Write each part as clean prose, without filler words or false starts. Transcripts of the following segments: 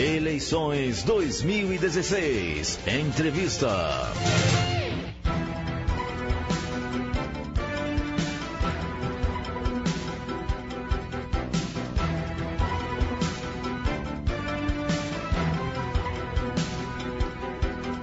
Eleições 2016. Entrevista.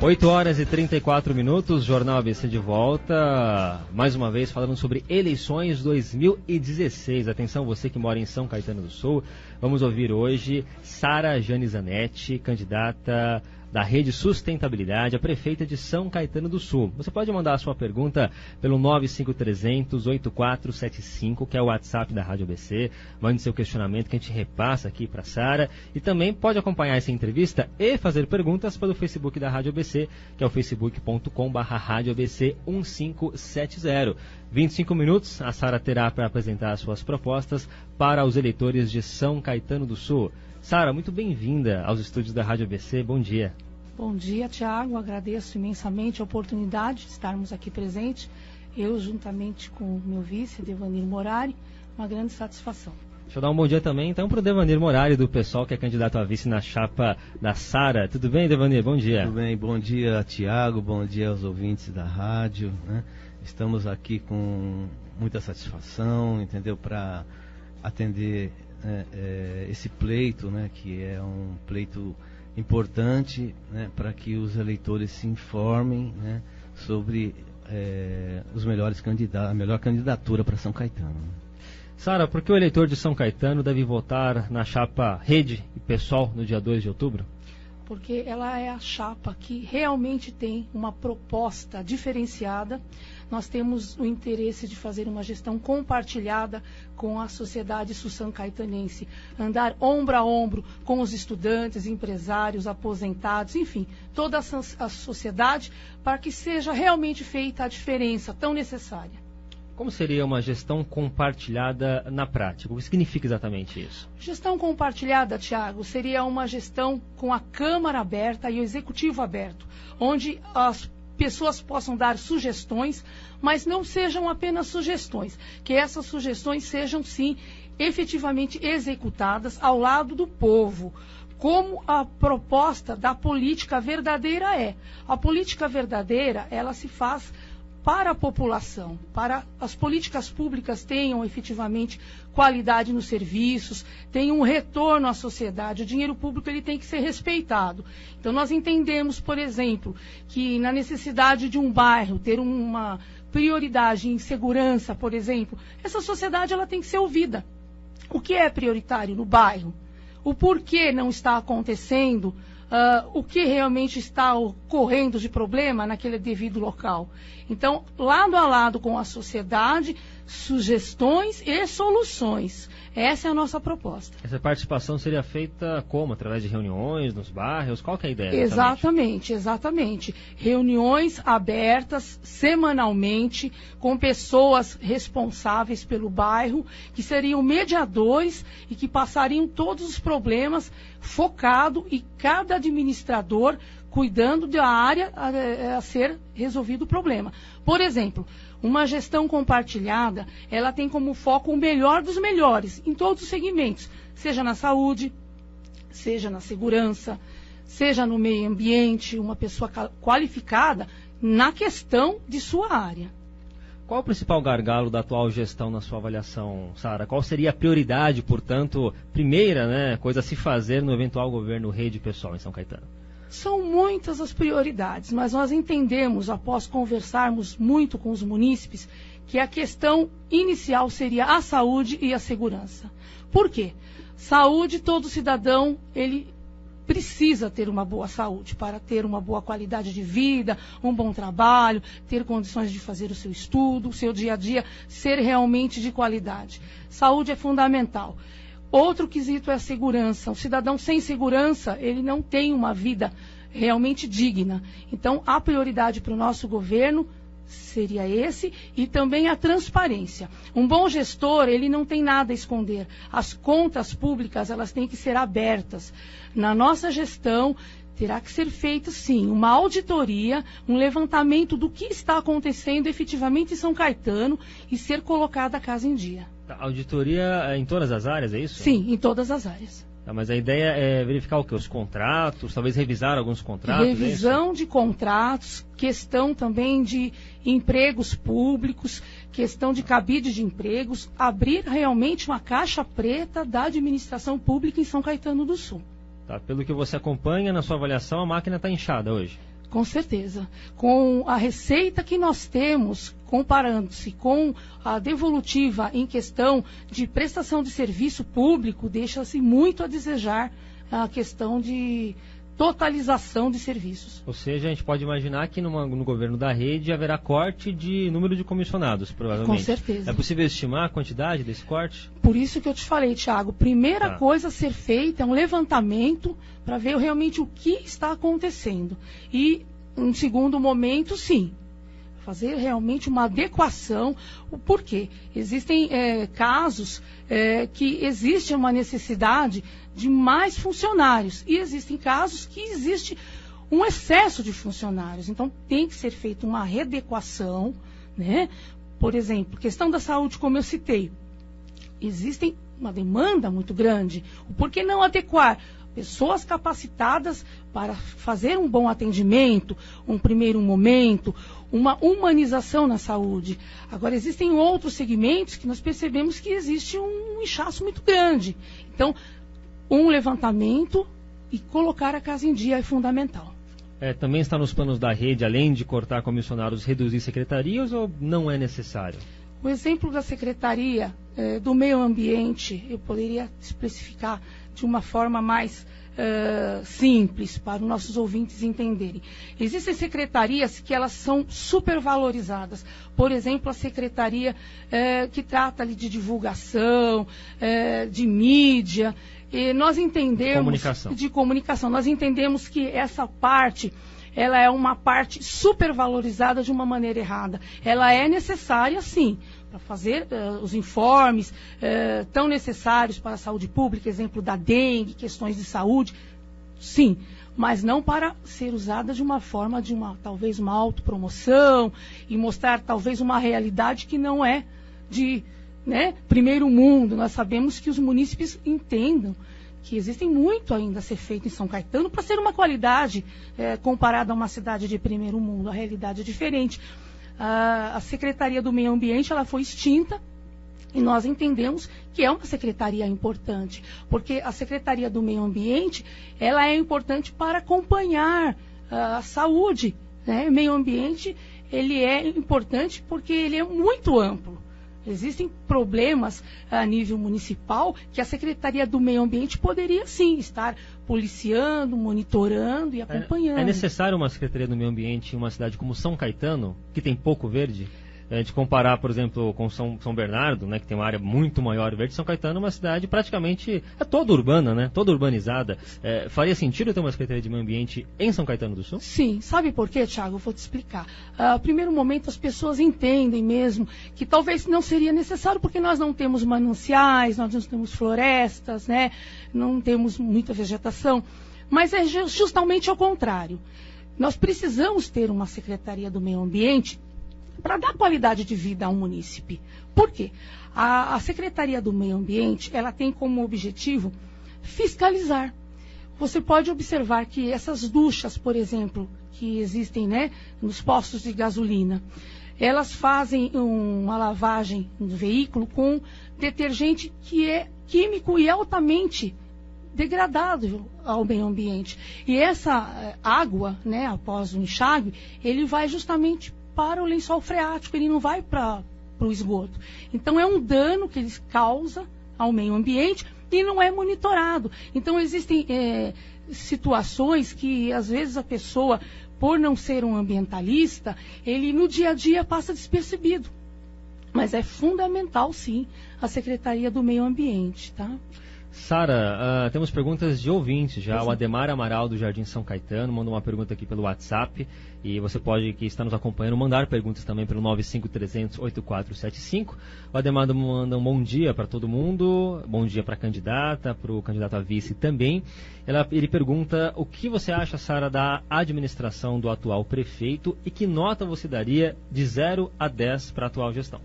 Oito horas e 34 minutos, Jornal ABC de volta, mais uma vez falando sobre eleições 2016. Atenção, você que mora em São Caetano do Sul, vamos ouvir hoje Sara Janizanetti, candidata da Rede Sustentabilidade, a prefeita de São Caetano do Sul. Você pode mandar a sua pergunta pelo 95300-8475, que é o WhatsApp da Rádio ABC. Mande seu questionamento que a gente repassa aqui para a Sara. E também pode acompanhar essa entrevista e fazer perguntas pelo Facebook da Rádio ABC, que é o facebook.com/radioabc1570. 25 minutos a Sara terá para apresentar as suas propostas para os eleitores de São Caetano do Sul. Sara, muito bem-vinda aos estúdios da Rádio ABC. Bom dia. Bom dia, Tiago. Agradeço imensamente a oportunidade de estarmos aqui presentes. Eu, juntamente com o meu vice, Devanir Morari, uma grande satisfação. Deixa eu dar um bom dia também, então, para o Devanir Morari, do PSOL, que é candidato a vice na chapa da Sara. Tudo bem, Devanir? Bom dia. Tudo bem. Bom dia, Tiago. Bom dia aos ouvintes da rádio, né? Estamos aqui com muita satisfação, entendeu? Para atender esse pleito, né, que é um pleito importante, né, para que os eleitores se informem, né, sobre os melhores candidatos, a melhor candidatura para São Caetano. Sara, por que o eleitor de São Caetano deve votar na chapa Rede e PSOL no dia 2 de outubro? Porque ela é a chapa que realmente tem uma proposta diferenciada. Nós temos o interesse de fazer uma gestão compartilhada com a sociedade sul-são-caetanense, andar ombro a ombro com os estudantes, empresários, aposentados, enfim, toda a sociedade, para que seja realmente feita a diferença tão necessária. Como seria uma gestão compartilhada na prática? O que significa exatamente isso? Gestão compartilhada, Tiago, seria uma gestão com a Câmara aberta e o Executivo aberto, onde as pessoas possam dar sugestões, mas não sejam apenas sugestões, que essas sugestões sejam, sim, efetivamente executadas ao lado do povo, como a proposta da política verdadeira é. A política verdadeira, ela se faz para a população, para as políticas públicas tenham efetivamente qualidade nos serviços, tenham um retorno à sociedade. O dinheiro público ele tem que ser respeitado. Então nós entendemos, por exemplo, que na necessidade de um bairro ter uma prioridade em segurança, por exemplo, essa sociedade ela tem que ser ouvida. O que é prioritário no bairro? O porquê não está acontecendo? O que realmente está ocorrendo de problema naquele devido local. Então, lado a lado com a sociedade, sugestões e soluções. Essa é a nossa proposta. Essa participação seria feita como? Através de reuniões nos bairros? Qual que é a ideia? Exatamente. Reuniões abertas semanalmente com pessoas responsáveis pelo bairro, que seriam mediadores e que passariam todos os problemas focado e cada administrador cuidando da área a ser resolvido o problema. Por exemplo, uma gestão compartilhada, ela tem como foco o melhor dos melhores, em todos os segmentos, seja na saúde, seja na segurança, seja no meio ambiente, uma pessoa qualificada na questão de sua área. Qual o principal gargalo da atual gestão na sua avaliação, Sara? Qual seria a prioridade, portanto, primeira, coisa a se fazer no eventual governo Rede e PSOL em São Caetano? São muitas as prioridades, mas nós entendemos, após conversarmos muito com os munícipes, que a questão inicial seria a saúde e a segurança. Por quê? Saúde, todo cidadão, ele precisa ter uma boa saúde para ter uma boa qualidade de vida, um bom trabalho, ter condições de fazer o seu estudo, o seu dia a dia ser realmente de qualidade. Saúde é fundamental. Outro quesito é a segurança. O cidadão sem segurança, ele não tem uma vida realmente digna. Então, a prioridade para o nosso governo seria esse e também a transparência. Um bom gestor, ele não tem nada a esconder. As contas públicas, elas têm que ser abertas. Na nossa gestão, terá que ser feito, sim, uma auditoria, um levantamento do que está acontecendo efetivamente em São Caetano e ser colocada a casa em dia. A auditoria em todas as áreas, é isso? Sim, em todas as áreas. Tá, mas a ideia é verificar o quê? Os contratos, talvez revisar alguns contratos? Revisão de contratos, questão também de empregos públicos, questão de cabide de empregos, abrir realmente uma caixa preta da administração pública em São Caetano do Sul. Tá, pelo que você acompanha, na sua avaliação, a máquina está inchada hoje? Com certeza. Com a receita que nós temos, comparando-se com a devolutiva em questão de prestação de serviço público, deixa-se muito a desejar a questão de totalização de serviços. Ou seja, a gente pode imaginar que no governo da rede haverá corte de número de comissionados, provavelmente. Com certeza. É possível estimar a quantidade desse corte? Por isso que eu te falei, Thiago, primeira coisa a ser feita é um levantamento para ver realmente o que está acontecendo. E, em segundo momento, sim, fazer realmente uma adequação. Por quê? Existem casos que existe uma necessidade de mais funcionários e existem casos que existe um excesso de funcionários. Então, tem que ser feita uma readequação, né? Por exemplo, questão da saúde, como eu citei, existe uma demanda muito grande. Por que não adequar pessoas capacitadas para fazer um bom atendimento, um primeiro momento, uma humanização na saúde? Agora, existem outros segmentos que nós percebemos que existe um inchaço muito grande. Então, um levantamento e colocar a casa em dia é fundamental. Também está nos planos da rede, além de cortar comissionados, reduzir secretarias ou não é necessário? O exemplo da Secretaria do Meio Ambiente, eu poderia especificar de uma forma mais simples para os nossos ouvintes entenderem. Existem secretarias que elas são supervalorizadas. Por exemplo, a secretaria que trata ali de divulgação, de mídia. E nós entendemos de comunicação. Nós entendemos que essa parte ela é uma parte supervalorizada de uma maneira errada. Ela é necessária, sim, para fazer os informes tão necessários para a saúde pública, exemplo da dengue, questões de saúde, sim, mas não para ser usada de uma forma de talvez uma autopromoção e mostrar talvez uma realidade que não é de primeiro mundo. Nós sabemos que os munícipes entendam que existem muito ainda a ser feito em São Caetano para ser uma qualidade comparada a uma cidade de primeiro mundo. A realidade é diferente. A Secretaria do Meio Ambiente ela foi extinta e nós entendemos que é uma secretaria importante, porque a Secretaria do Meio Ambiente ela é importante para acompanhar a saúde. O meio ambiente ele é importante porque ele é muito amplo. Existem problemas a nível municipal que a Secretaria do Meio Ambiente poderia, sim, estar policiando, monitorando e acompanhando. É necessário uma Secretaria do Meio Ambiente em uma cidade como São Caetano, que tem pouco verde? De comparar, por exemplo, com São Bernardo, que tem uma área muito maior verde. São Caetano é uma cidade praticamente toda urbana, toda urbanizada. Faria sentido ter uma Secretaria de Meio Ambiente em São Caetano do Sul? Sim. Sabe por quê, Thiago? Eu vou te explicar. Primeiro momento, as pessoas entendem mesmo que talvez não seria necessário, porque nós não temos mananciais, nós não temos florestas, não temos muita vegetação. Mas é justamente ao contrário. Nós precisamos ter uma Secretaria do Meio Ambiente para dar qualidade de vida ao munícipe. Por quê? A Secretaria do Meio Ambiente, ela tem como objetivo fiscalizar. Você pode observar que essas duchas, por exemplo, que existem nos postos de gasolina, elas fazem uma lavagem do veículo com detergente que é químico e altamente degradável ao meio ambiente. E essa água, após o enxágue, ele vai justamente para o lençol freático, ele não vai para o esgoto. Então é um dano que ele causa ao meio ambiente e não é monitorado. Então existem situações que às vezes a pessoa, por não ser um ambientalista, ele no dia a dia passa despercebido. Mas é fundamental, sim, a Secretaria do Meio Ambiente, tá? Sara, temos perguntas de ouvintes já. O Ademar Amaral, do Jardim São Caetano, mandou uma pergunta aqui pelo WhatsApp. E você pode, que está nos acompanhando, mandar perguntas também pelo 95300-8475. O Ademar manda um bom dia para todo mundo, bom dia para a candidata, para o candidato a vice também. Ele pergunta o que você acha, Sara, da administração do atual prefeito e que nota você daria de 0 a 10 para a atual gestão?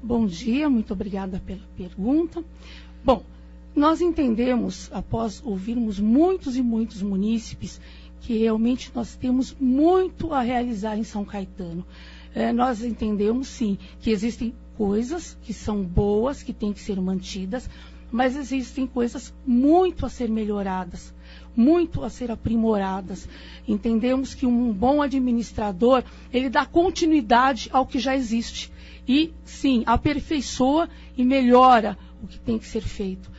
Bom dia, muito obrigada pela pergunta. Bom, nós entendemos, após ouvirmos muitos e muitos munícipes, que realmente nós temos muito a realizar em São Caetano. Nós entendemos, sim, que existem coisas que são boas, que têm que ser mantidas, mas existem coisas muito a ser melhoradas, muito a ser aprimoradas. Entendemos que um bom administrador, ele dá continuidade ao que já existe. E, sim, aperfeiçoa e melhora o que tem que ser feito.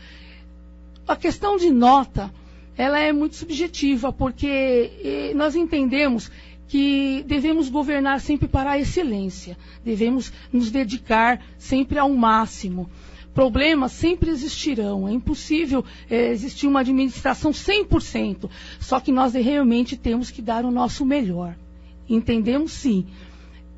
A questão de nota, ela é muito subjetiva, porque nós entendemos que devemos governar sempre para a excelência, devemos nos dedicar sempre ao máximo. Problemas sempre existirão, é impossível existir uma administração 100%, só que nós realmente temos que dar o nosso melhor. Entendemos, sim,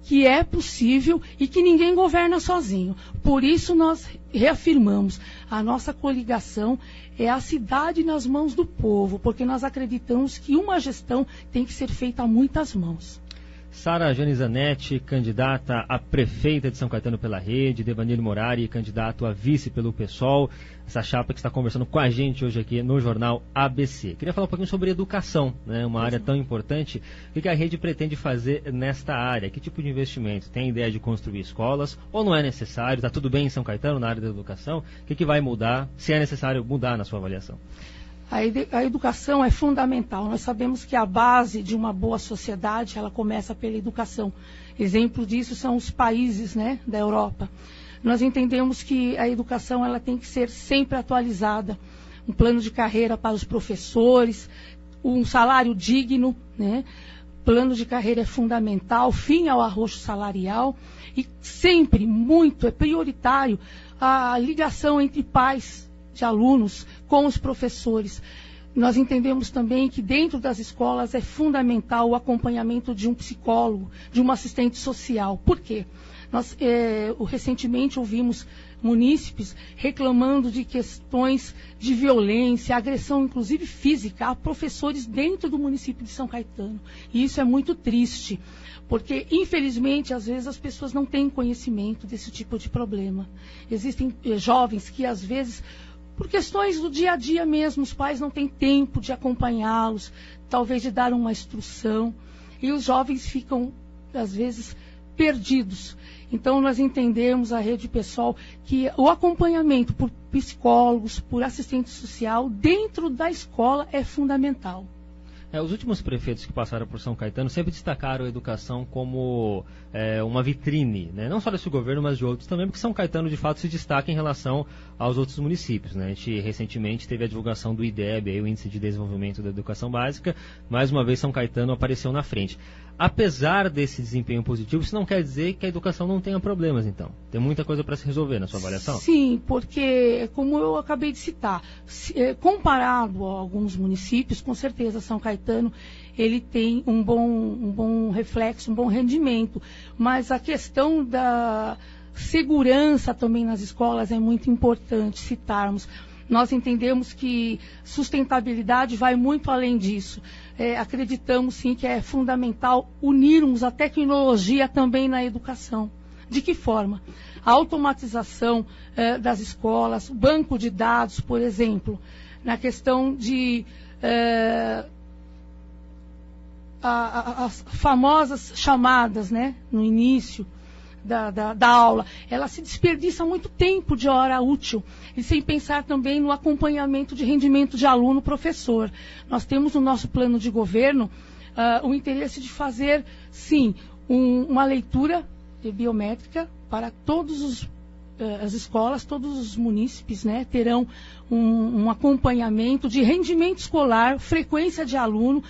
que é possível e que ninguém governa sozinho. Por isso nós reafirmamos, a nossa coligação é a cidade nas mãos do povo, porque nós acreditamos que uma gestão tem que ser feita a muitas mãos. Sara Janizanetti, candidata a prefeita de São Caetano pela Rede, Devanir Morari, candidato a vice pelo PSOL, essa chapa que está conversando com a gente hoje aqui no Jornal ABC. Queria falar um pouquinho sobre educação, né? Uma área tão importante. O que a Rede pretende fazer nesta área? Que tipo de investimento? Tem ideia de construir escolas ou não é necessário? Está tudo bem em São Caetano na área da educação? O que vai mudar? Se é necessário mudar na sua avaliação? A educação é fundamental. Nós sabemos que a base de uma boa sociedade, ela começa pela educação. Exemplo disso são os países, né, da Europa. Nós entendemos que a educação ela tem que ser sempre atualizada. Um plano de carreira para os professores, um salário digno, né? Plano de carreira é fundamental, fim ao arroxo salarial e sempre, muito, é prioritário a ligação entre pais de alunos com os professores. Nós entendemos também que dentro das escolas é fundamental o acompanhamento de um psicólogo, de um assistente social. Por quê? Nós recentemente ouvimos munícipes reclamando de questões de violência, agressão inclusive física a professores dentro do município de São Caetano. E isso é muito triste, porque infelizmente às vezes as pessoas não têm conhecimento desse tipo de problema. Existem jovens que às vezes, por questões do dia a dia mesmo, os pais não têm tempo de acompanhá-los, talvez de dar uma instrução, e os jovens ficam, às vezes, perdidos. Então, nós entendemos, a Rede PSOL, que o acompanhamento por psicólogos, por assistente social, dentro da escola é fundamental. Os últimos prefeitos que passaram por São Caetano sempre destacaram a educação como uma vitrine, né? Não só desse governo, mas de outros também, porque São Caetano, de fato, se destaca em relação aos outros municípios, né? A gente recentemente teve a divulgação do IDEB, aí, o Índice de Desenvolvimento da Educação Básica. Mais uma vez, São Caetano apareceu na frente. Apesar desse desempenho positivo, isso não quer dizer que a educação não tenha problemas, então. Tem muita coisa para se resolver na sua avaliação? Sim, porque, como eu acabei de citar, comparado a alguns municípios, com certeza São Caetano ele tem um bom reflexo, um bom rendimento. Mas a questão da segurança também nas escolas é muito importante citarmos. Nós entendemos que sustentabilidade vai muito além disso. Acreditamos, sim, que é fundamental unirmos a tecnologia também na educação. De que forma? A automatização das escolas, banco de dados, por exemplo, na questão de as famosas chamadas, né, no início da aula, ela se desperdiça muito tempo de hora útil, e sem pensar também no acompanhamento de rendimento de aluno-professor. Nós temos no nosso plano de governo o interesse de fazer, sim, uma leitura biométrica para todas as escolas, todos os munícipes, né, terão um acompanhamento de rendimento escolar, frequência de aluno,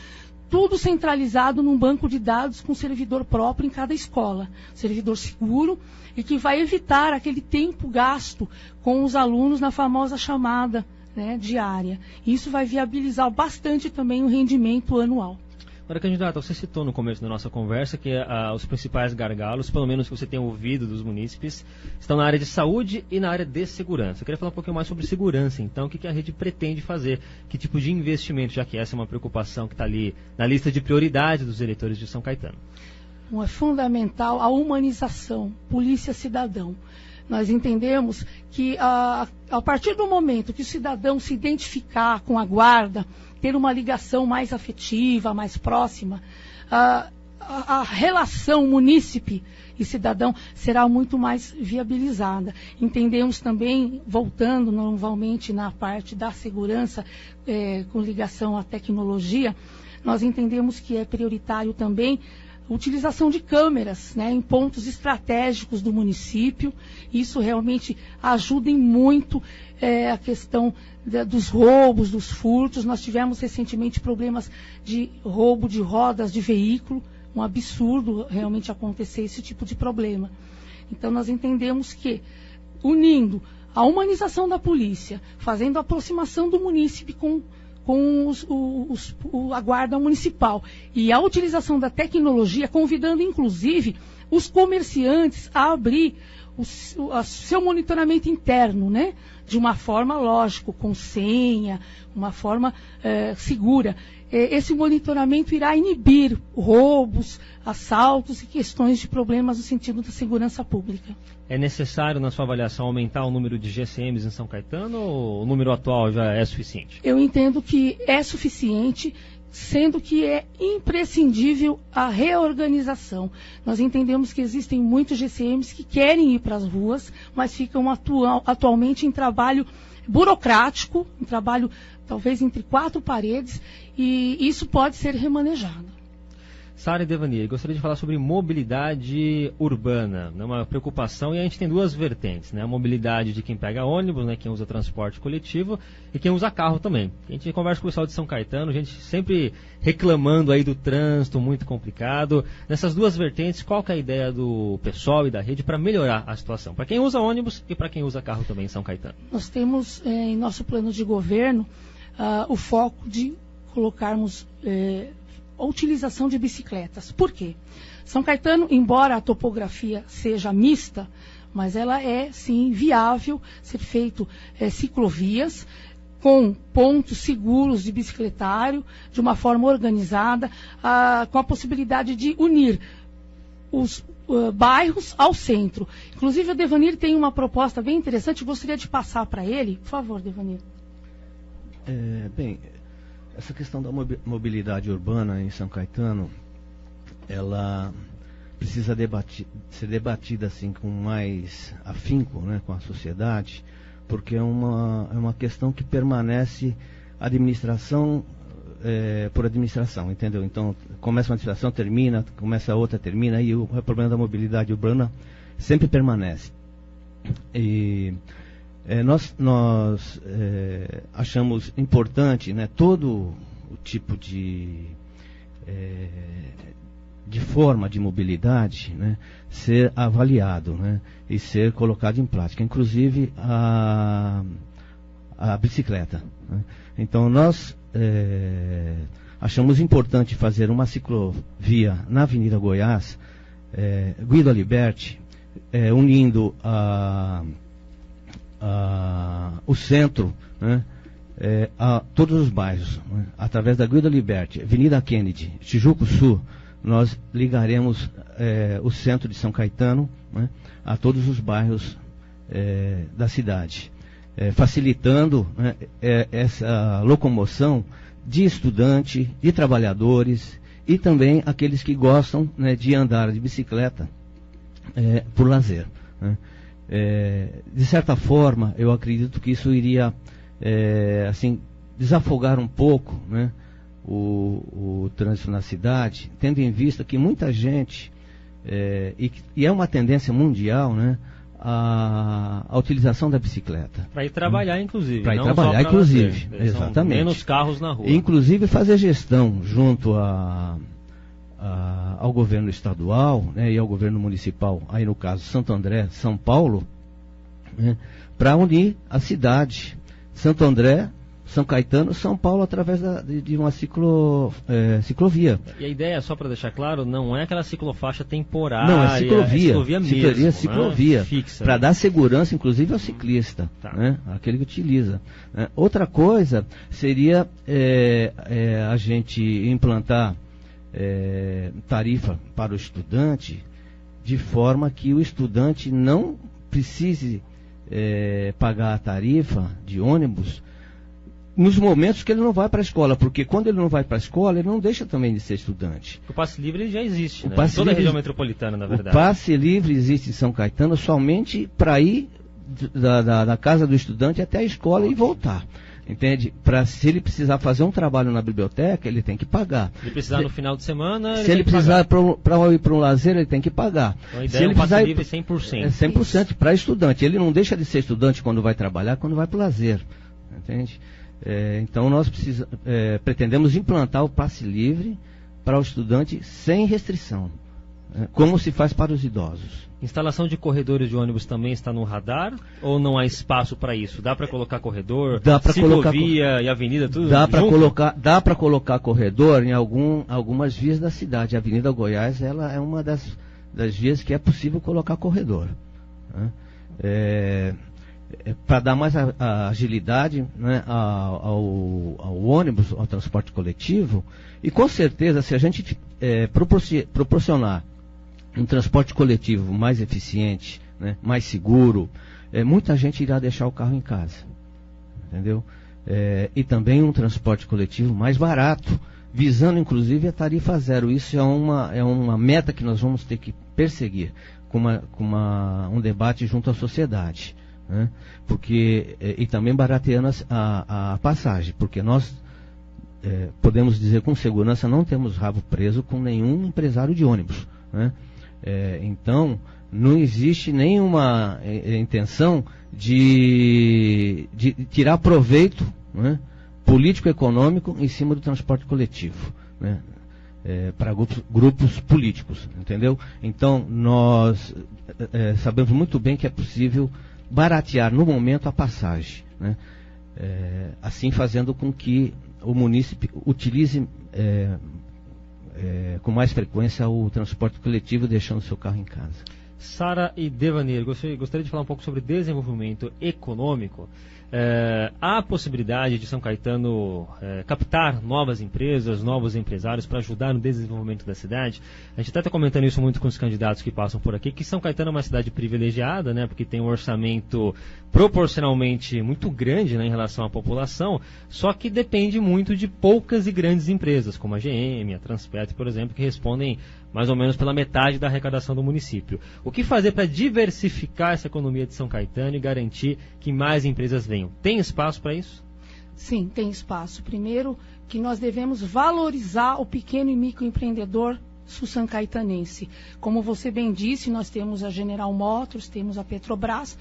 tudo centralizado num banco de dados com servidor próprio em cada escola. Servidor seguro e que vai evitar aquele tempo gasto com os alunos na famosa chamada, né, diária. Isso vai viabilizar bastante também o rendimento anual. Agora, candidata, você citou no começo da nossa conversa que os principais gargalos, pelo menos que você tem ouvido dos munícipes, estão na área de saúde e na área de segurança. Eu queria falar um pouquinho mais sobre segurança, então, o que a Rede pretende fazer, que tipo de investimento, já que essa é uma preocupação que está ali na lista de prioridade dos eleitores de São Caetano. É fundamental a humanização, polícia-cidadão. Nós entendemos que a partir do momento que o cidadão se identificar com a guarda, ter uma ligação mais afetiva, mais próxima, a relação munícipe e cidadão será muito mais viabilizada. Entendemos também, voltando novamente na parte da segurança, com ligação à tecnologia, nós entendemos que é prioritário também a utilização de câmeras, né, em pontos estratégicos do município. Isso realmente ajuda em muito a questão dos roubos, dos furtos. Nós tivemos recentemente problemas de roubo de rodas de veículo, um absurdo realmente acontecer esse tipo de problema. Então nós entendemos que, unindo a humanização da polícia, fazendo a aproximação do munícipe com a guarda municipal e a utilização da tecnologia, convidando inclusive os comerciantes a abrir o seu monitoramento interno, né? De uma forma, lógico, com senha, uma forma segura. Esse monitoramento irá inibir roubos, assaltos e questões de problemas no sentido da segurança pública. É necessário, na sua avaliação, aumentar o número de GCMs em São Caetano ou o número atual já é suficiente? Eu entendo que é suficiente, sendo que é imprescindível a reorganização. Nós entendemos que existem muitos GCMs que querem ir para as ruas, mas ficam atualmente em trabalho burocrático, um trabalho talvez entre 4 paredes, e isso pode ser remanejado. Sara e Devani, gostaria de falar sobre mobilidade urbana, né, uma preocupação, e a gente tem duas vertentes, né, a mobilidade de quem pega ônibus, né, quem usa transporte coletivo, e quem usa carro também. A gente conversa com o pessoal de São Caetano, a gente sempre reclamando aí do trânsito muito complicado. Nessas duas vertentes, qual que é a ideia do pessoal e da rede para melhorar a situação, para quem usa ônibus e para quem usa carro também em São Caetano? Nós temos em nosso plano de governo o foco de colocarmos a utilização de bicicletas. Por quê? São Caetano, embora a topografia seja mista, mas ela é, sim, viável ser feito ciclovias com pontos seguros de bicicletário, de uma forma organizada, com a possibilidade de unir os bairros ao centro. Inclusive, o Devanir tem uma proposta bem interessante, gostaria de passar para ele. Por favor, Devanir. Bem, essa questão da mobilidade urbana em São Caetano, ela precisa ser debatida assim com mais afinco, né, com a sociedade, porque é uma questão que permanece administração por administração, entendeu? Então, começa uma administração, termina, começa outra, termina, e o problema da mobilidade urbana sempre permanece. E nós achamos importante, né, todo o tipo de forma de mobilidade, né, ser avaliado, né, e ser colocado em prática, inclusive a bicicleta, né. Então nós achamos importante fazer uma ciclovia na Avenida Goiás, Guido Aliberti, unindo o centro, né, a todos os bairros, né, através da Guido Aliberti, Avenida Kennedy, Tijuco Sul. Nós ligaremos o centro de São Caetano, né, a todos os bairros da cidade, facilitando, né, essa locomoção de estudante, de trabalhadores e também aqueles que gostam, né, de andar de bicicleta por lazer, né. De certa forma, eu acredito que isso iria assim, desafogar um pouco, né, o trânsito na cidade, tendo em vista que muita gente, e é uma tendência mundial, né, a utilização da bicicleta. Para ir trabalhar, inclusive. Para ir trabalhar, inclusive. Exatamente. Menos carros na rua. Inclusive fazer gestão junto ao governo estadual, né, e ao governo municipal, aí no caso Santo André, São Paulo, né, para unir a cidade, Santo André, São Caetano, São Paulo, através de uma ciclovia. E a ideia, só para deixar claro, não é aquela ciclofaixa temporária. Não, é ciclovia. Mesmo, ciclovia, né? Fixa. Para dar segurança, inclusive, ao ciclista, tá, né? Aquele que utiliza. Outra coisa seria a gente implantar tarifa para o estudante, de forma que o estudante não precise pagar a tarifa de ônibus nos momentos que ele não vai para a escola, porque quando ele não vai para a escola, ele não deixa também de ser estudante. O passe livre já existe, né? Em toda a região metropolitana, na verdade. O passe livre existe em São Caetano somente para ir da casa do estudante até a escola e voltar. Entende? Se ele precisar fazer um trabalho na biblioteca, ele tem que pagar. Se ele precisar no final de semana, se ele precisar para ir para um lazer, ele tem que pagar. Então, a ideia é um passe livre 100%. É 100% para estudante. Ele não deixa de ser estudante quando vai trabalhar, quando vai para o lazer. Entende? Então nós pretendemos implantar o passe livre para o estudante sem restrição, como se faz para os idosos. Instalação de corredores de ônibus também está no radar ou não há espaço para isso? Dá para colocar corredor, ciclovia e avenida, tudo dá para colocar corredor em algumas vias da cidade. A Avenida Goiás ela é uma das vias que é possível colocar corredor, né? Para dar mais agilidade, né, ao ônibus, ao transporte coletivo. E com certeza, se a gente proporcionar um transporte coletivo mais eficiente, né, mais seguro, muita gente irá deixar o carro em casa, entendeu? E também um transporte coletivo mais barato, visando inclusive a tarifa zero. Isso é uma meta que nós vamos ter que perseguir com um debate junto à sociedade, né? E também barateando a passagem, porque nós podemos dizer com segurança, não temos rabo preso com nenhum empresário de ônibus, né? Então não existe nenhuma intenção de tirar proveito, né, político-econômico em cima do transporte coletivo, né, para grupos políticos, entendeu? Então nós sabemos muito bem que é possível baratear no momento a passagem, né? Assim fazendo com que o munícipe utilize com mais frequência o transporte coletivo, deixando o seu carro em casa. Sara e Devanir, gostaria de falar um pouco sobre desenvolvimento econômico. Há a possibilidade de São Caetano captar novas empresas, novos empresários para ajudar no desenvolvimento da cidade? A gente até está comentando isso muito com os candidatos que passam por aqui, que São Caetano é uma cidade privilegiada, né, porque tem um orçamento proporcionalmente muito grande, né, em relação à população, só que depende muito de poucas e grandes empresas, como a GM, a Transpetro, por exemplo, que respondem mais ou menos pela metade da arrecadação do município. O que fazer para diversificar essa economia de São Caetano e garantir que mais empresas venham? Tem espaço para isso? Sim, tem espaço. Primeiro, que nós devemos valorizar o pequeno e microempreendedor sul-sancaetanense. Como você bem disse, nós temos a General Motors, temos a Petrobras,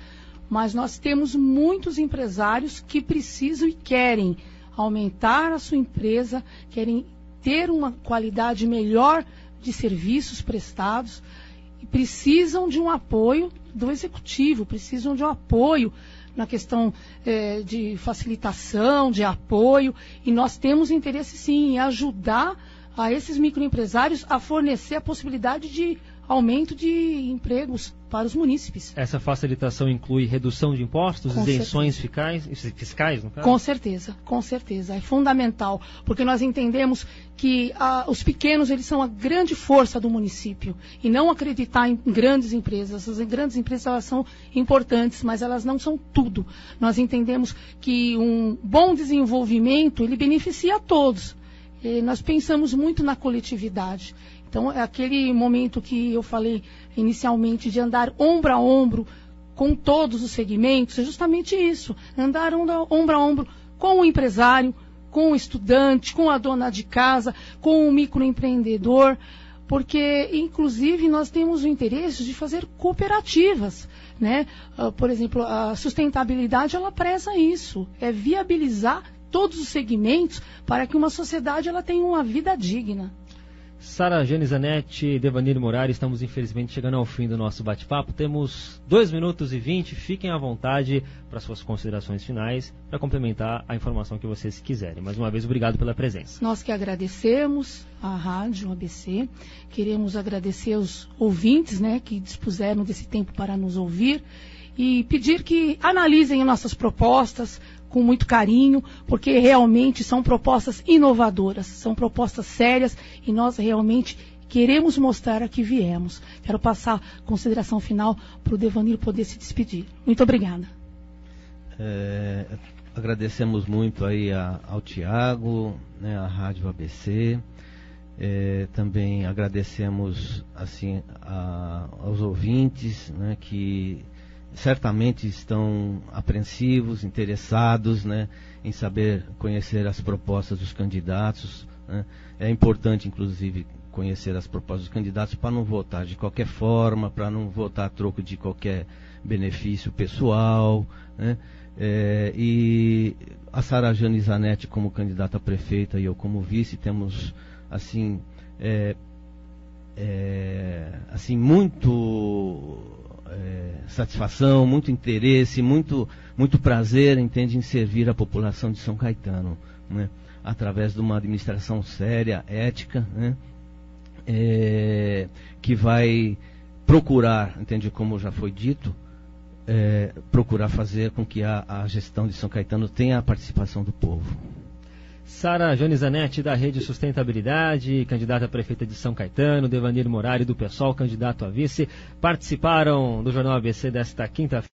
mas nós temos muitos empresários que precisam e querem aumentar a sua empresa, querem ter uma qualidade melhor de serviços prestados e precisam de um apoio do executivo, precisam de um apoio na questão de facilitação, de apoio, e nós temos interesse sim em ajudar a esses microempresários a fornecer a possibilidade de aumento de empregos para os munícipes. Essa facilitação inclui redução de impostos, isenções fiscais, no caso? Com certeza, é fundamental, porque nós entendemos que os pequenos eles são a grande força do município, e não acreditar em grandes empresas. As grandes empresas elas são importantes, mas elas não são tudo. Nós entendemos que um bom desenvolvimento ele beneficia a todos. E nós pensamos muito na coletividade. Então, é aquele momento que eu falei inicialmente de andar ombro a ombro com todos os segmentos, é justamente isso. Andar ombro a ombro com o empresário, com o estudante, com a dona de casa, com o microempreendedor, porque, inclusive, nós temos o interesse de fazer cooperativas, né? Por exemplo, a sustentabilidade, ela preza isso, é viabilizar todos os segmentos para que uma sociedade ela tenha uma vida digna. Sara Genizanetti e Devanir Morari, estamos infelizmente chegando ao fim do nosso bate-papo. Temos 2 minutos e 20, fiquem à vontade para suas considerações finais, para complementar a informação que vocês quiserem. Mais uma vez, obrigado pela presença. Nós que agradecemos a Rádio ABC, queremos agradecer os ouvintes, né, que dispuseram desse tempo para nos ouvir, e pedir que analisem nossas propostas com muito carinho, porque realmente são propostas inovadoras, são propostas sérias e nós realmente Queremos mostrar a que viemos. Quero passar a consideração final para o Devanir poder se despedir. Muito obrigada. Agradecemos muito aí ao Tiago, né, à Rádio ABC. Também agradecemos assim aos ouvintes, né, que certamente estão apreensivos, interessados, né, em saber conhecer as propostas dos candidatos, né. É importante, inclusive, conhecer as propostas dos candidatos para não votar de qualquer forma, para não votar a troco de qualquer benefício pessoal, né. E a Sara Jane Zanetti como candidata a prefeita e eu como vice temos assim muito satisfação, muito interesse, muito prazer, entende, em servir a população de São Caetano, né, através de uma administração séria, ética, né, que vai procurar, entende, como já foi dito, procurar fazer com que a gestão de São Caetano tenha a participação do povo. Sara Jane Zanetti, da Rede Sustentabilidade, candidata a prefeita de São Caetano, Devanir Morari, do PSOL, candidato a vice, participaram do Jornal ABC desta quinta-feira.